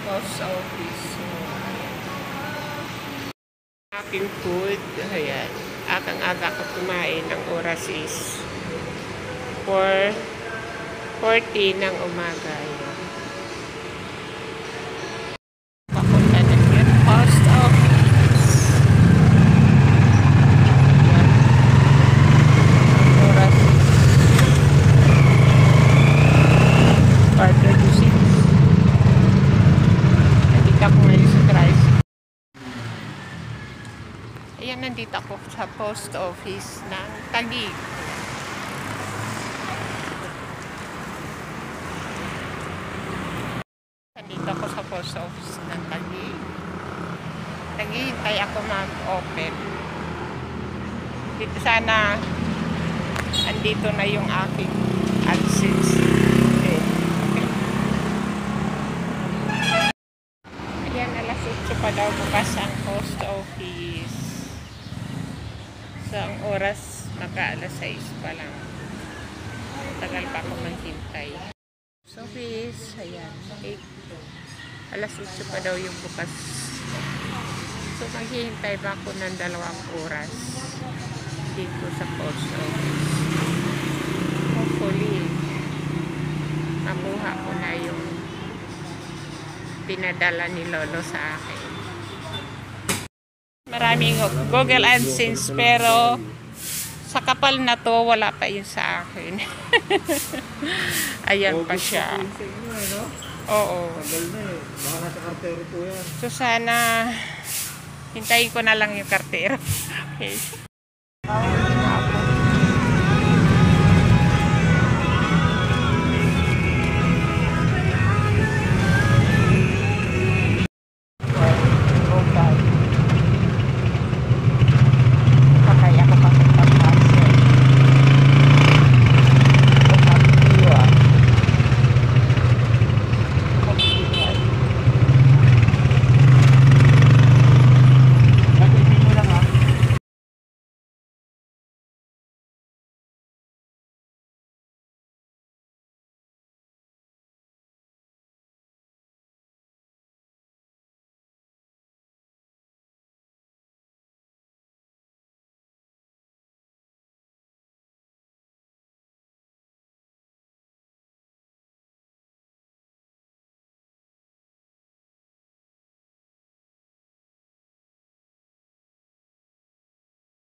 post office. Aking food, ayan. Agang-aga ko kumain. Ang oras is 4:40 ng umaga. Ayan. Papunta na yun. Post office. Ayan. Ang oras is 4:36. Nandito ako ngayon sa tricycle. Ayan, nandito ako sa post office ng Taguig. Nandito ako sa post office ng Taguig. Naghihintay ako mag-open. Dito sana andito na yung aking AdSense. Ayan, alas 8 pa daw bukas ang post office. So, ang oras, alas 6 pa lang. Tagal pa ako maghintay. So, office, ayan. 8. Alas 8 pa daw yung bukas. So, maghihintay pa ako ng 2 oras dito sa post office. Hopefully, makuha ko na yung pinadala ni Lolo sa akin. Maraming Google AdSense pero sa kapal na to wala pa yun sa akin. Ayan pa siya. Oo. Baka nasa kartero po yan. So sana hintayin ko na lang yung kartero. Okay.